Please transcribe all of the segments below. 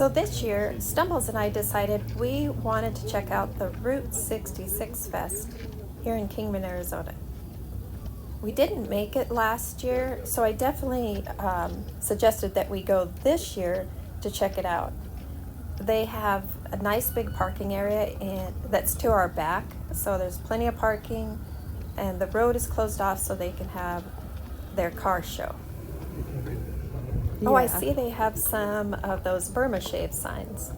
So this year, Stumbles and I decided we wanted to check out the Route 66 Fest here in Kingman, Arizona. We didn't make it last year, so I definitely suggested that we go this year to check it out. They have a nice big parking area that's to our back, so there's plenty of parking, and the road is closed off so they can have their car show. Oh, I see they have some of those Burma Shave signs,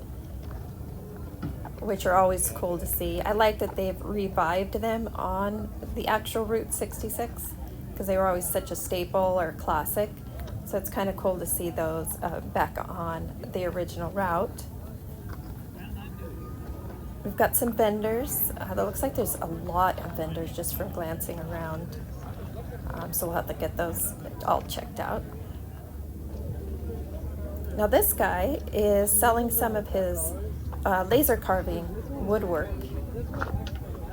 which are always cool to see. I like that they've revived them on the actual Route 66 because they were always such a staple or classic. So it's kind of cool to see those back on the original route. We've got some vendors. It looks like there's a lot of vendors just from glancing around. So we'll have to get those all checked out. Now this guy is selling some of his laser carving woodwork.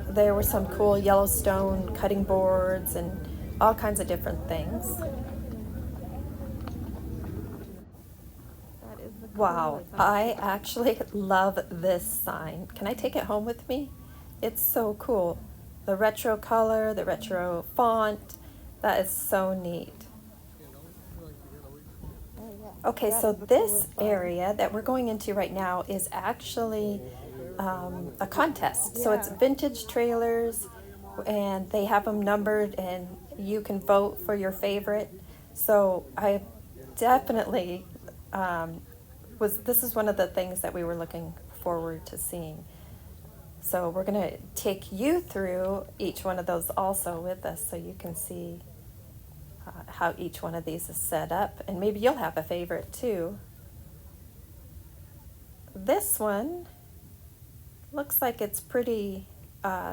There were some cool Yellowstone cutting boards and all kinds of different things. Wow, I actually love this sign. Can I take it home with me? It's so cool. The retro color, the retro font, that is so neat. Okay, so this area that we're going into right now is actually a contest. So it's vintage trailers, and they have them numbered, and you can vote for your favorite. So I definitely this is one of the things that we were looking forward to seeing. So we're going to take you through each one of those also with us so you can see how each one of these is set up, and maybe you'll have a favorite too. This one looks like it's pretty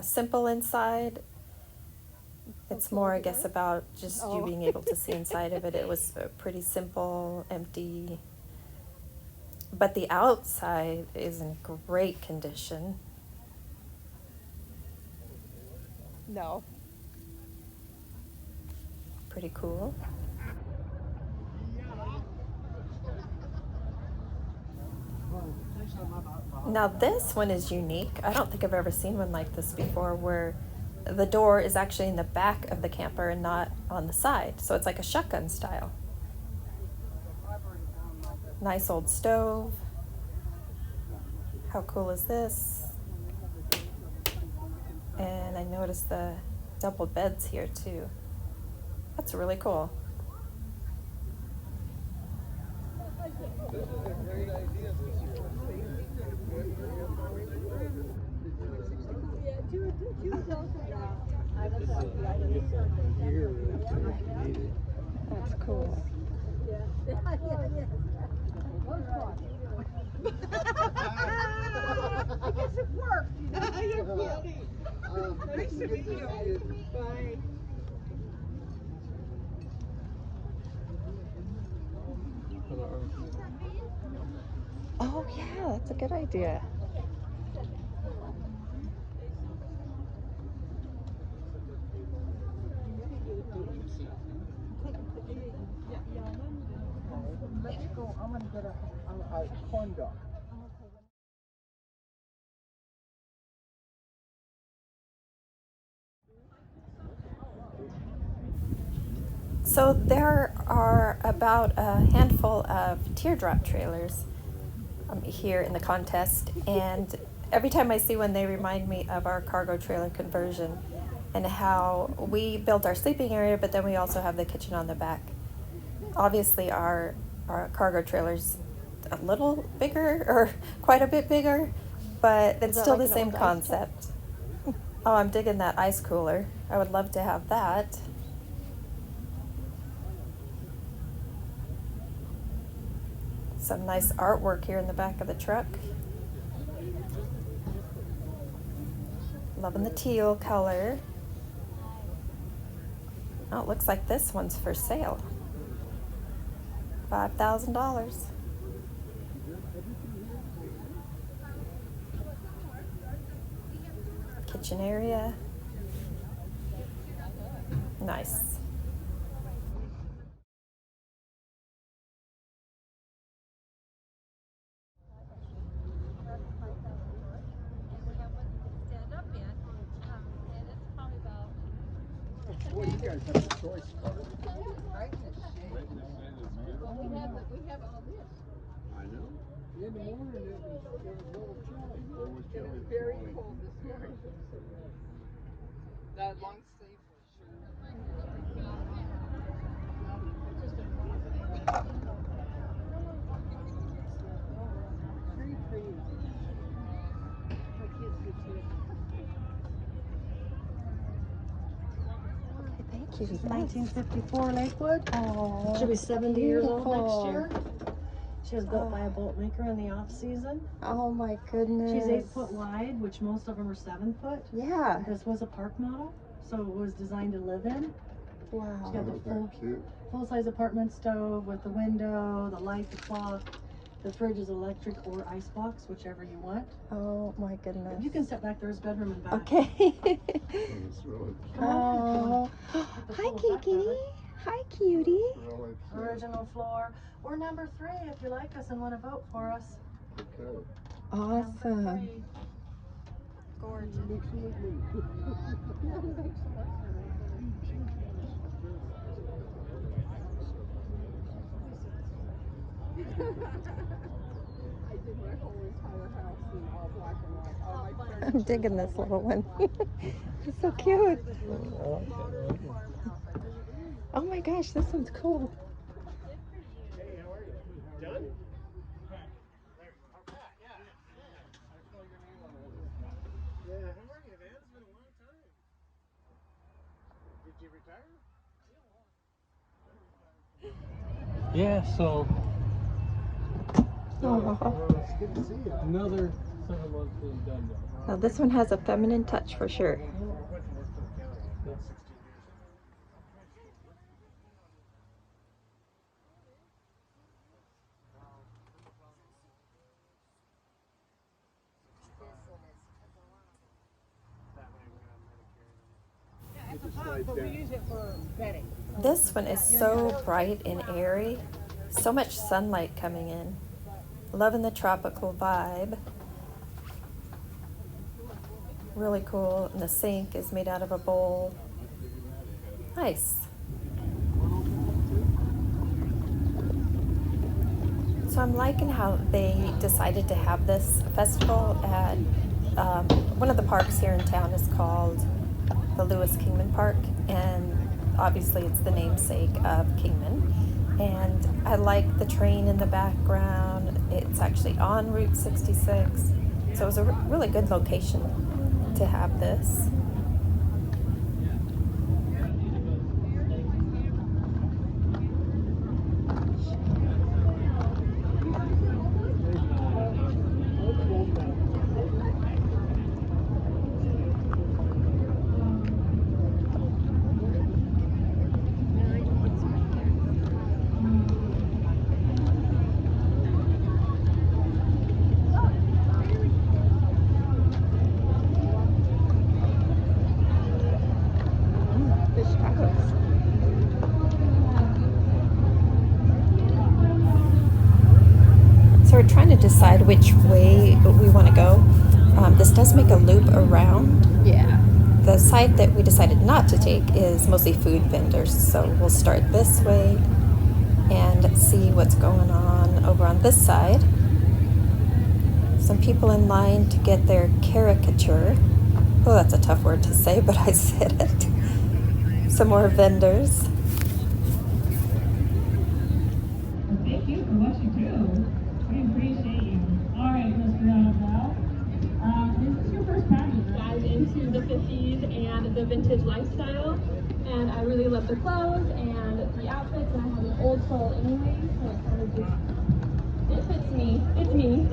simple inside. It's more, I guess, about just you being able to see inside of it. It was pretty simple, empty, but the outside is in great condition. No. Pretty cool. Now this one is unique. I don't think I've ever seen one like this before, where the door is actually in the back of the camper and not on the side. So it's like a shotgun style. Nice old stove. How cool is this? And I noticed the double beds here too. That's really cool. That's cool. I guess it worked. You're funny. Nice to meet you. Bye. Oh yeah, that's a good idea. Let's go. I'm gonna get a corn dog. So there are about a handful of teardrop trailers here in the contest, and every time I see one, they remind me of our cargo trailer conversion and how we built our sleeping area, but then we also have the kitchen on the back. Obviously, our cargo trailer's a little bigger, or quite a bit bigger, but it's still the same concept. Oh, I'm digging that ice cooler. I would love to have that. Some nice artwork here in the back of the truck. Loving the teal color. Oh, it looks like this one's for sale. $5,000. Kitchen area. Nice. Boy, you guys have a choice car. We have all this. I know. In the morning, it was a little chilly. It was It chilly was this very morning. cold this morning. That long sleeve shirt. Very pretty. My kids do too. Thank you. She's 1954 Lakewood. Oh, She'll be 70 years old next beautiful. year. She was built by a bolt maker in the off season. Oh my goodness. She's 8 foot wide, which most of them are 7 foot. Yeah. This was a park model, so it was designed to live in. Wow. She had the full size apartment stove with the window, the light, the clock. The fridge is electric or ice box, whichever you want. Oh my goodness. You can step back. There's bedroom and bath. Okay. It's really Come on. Oh. Put the Hi, full effect Kiki. of it. Hi, cutie. really cute. Original floor. We're number 3 if you like us and want to vote for us. Okay. Awesome. Number 3. Gorgeous. Mix it with me. I did my whole entire house in all black and white. All my furniture. I'm digging this little one. It's so cute. Oh my gosh, this one's cool. Hey, how are you? Done? Yeah, how are you, man? It's been a long time. Did you retire? Yeah, so It's good to see you. another 7 months is done now. Now this one has a feminine touch for sure. But we use it for bedding. This one is so bright and airy. So much sunlight coming in. Loving the tropical vibe. Really cool. And the sink is made out of a bowl. Nice. So I'm liking how they decided to have this festival at one of the parks here in town is called the Lewis Kingman Park, and obviously it's the namesake of Kingman. And I like the train in the background. It's actually on Route 66, so it was a really good location to have this. Fish tacos. So we're trying to decide which way we want to go. This does make a loop around. Yeah. The side that we decided not to take is mostly food vendors, so we'll start this way and see what's going on over on this side. Some people in line to get their caricature. Oh, that's a tough word to say, but I said it. Some more vendors. Thank you for what you do. We appreciate you. All right, Mr. Annabelle. This is your first pageant, right? Dive into the 50s and the vintage lifestyle, and I really love the clothes and the outfits, and I have an old soul anyway, so it kind of just, it fits me. It's me.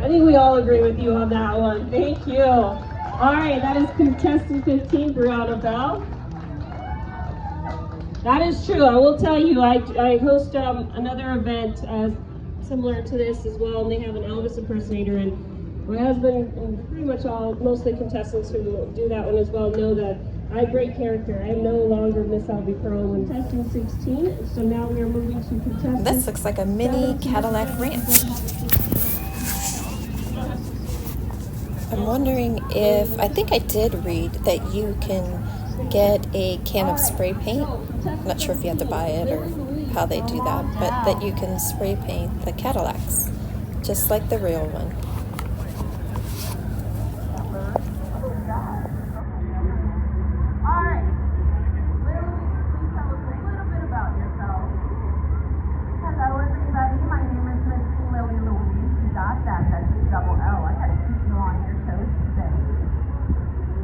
I think we all agree with you on that one. Thank you. All right, that is contestant 15, Brianna Bell. That is true. I will tell you, I host another event similar to this as well, and they have an Elvis impersonator, and my husband and pretty much mostly contestants who do that one as well know that I have great character. I am no longer Miss Albie Pearl when contestant 16, so now we are moving to contestant. This looks like a mini Cadillac Ranch. I'm wondering if, I think I did read that you can get a can of spray paint. I'm not sure if you have to buy it or how they do that, but that you can spray paint the Cadillacs just like the real one. Alright, Lily, please tell us a little bit about yourself. Hello everybody, my name is Miss Lily Louise. You got that, that's a double L. I gotta keep you on your toes today.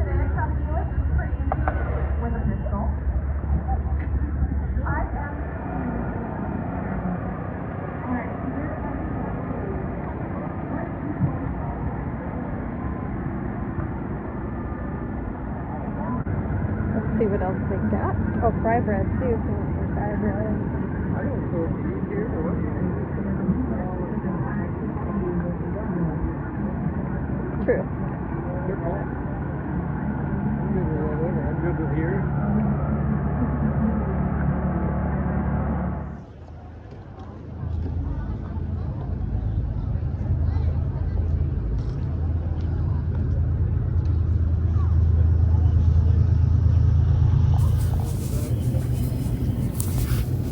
Today I come to you with this pretty with a pistol. I am alright, Let's see what else they got. Oh, fry bread too. Fry bread. I don't know if you here or True. your call. I'm good with whatever. I'm good with here.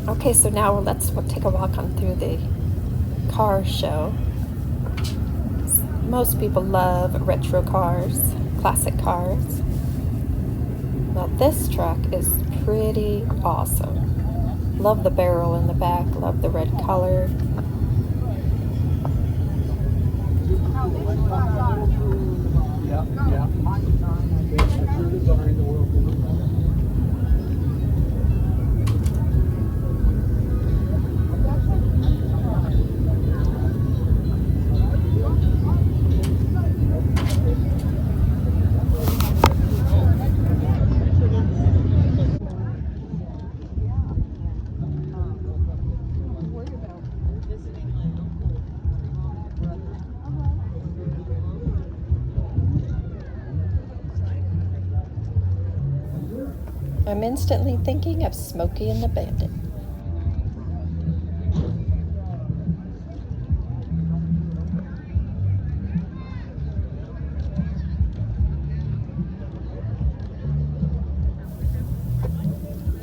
Okay, so now let's take a walk on through the car show. Most people love retro cars, classic cars. Now this truck is pretty awesome. Love the barrel in the back, love the red color. Yeah, yeah. It's your design in the world. I'm instantly thinking of Smokey and the Bandit.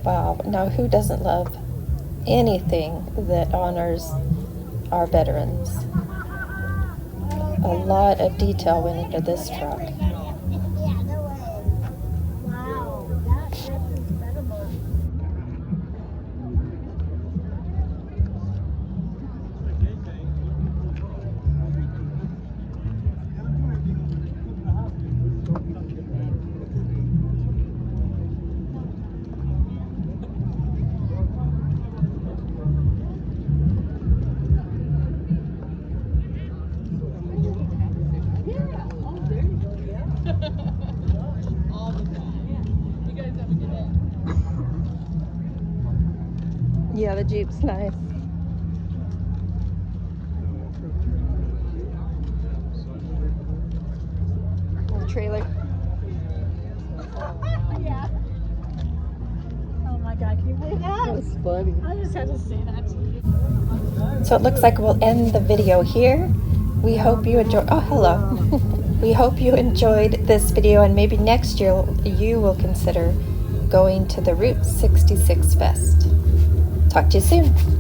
Wow, now who doesn't love anything that honors our veterans? A lot of detail went into this truck. Yeah, the Jeep's nice. The trailer. Yeah. Oh my God, can you believe that? That's funny. I just had to say that to you. So it looks like we'll end the video here. We hope you enjoy. Oh, hello. We hope you enjoyed this video, and maybe next year you will consider going to the Route 66 Fest. Talk to you soon.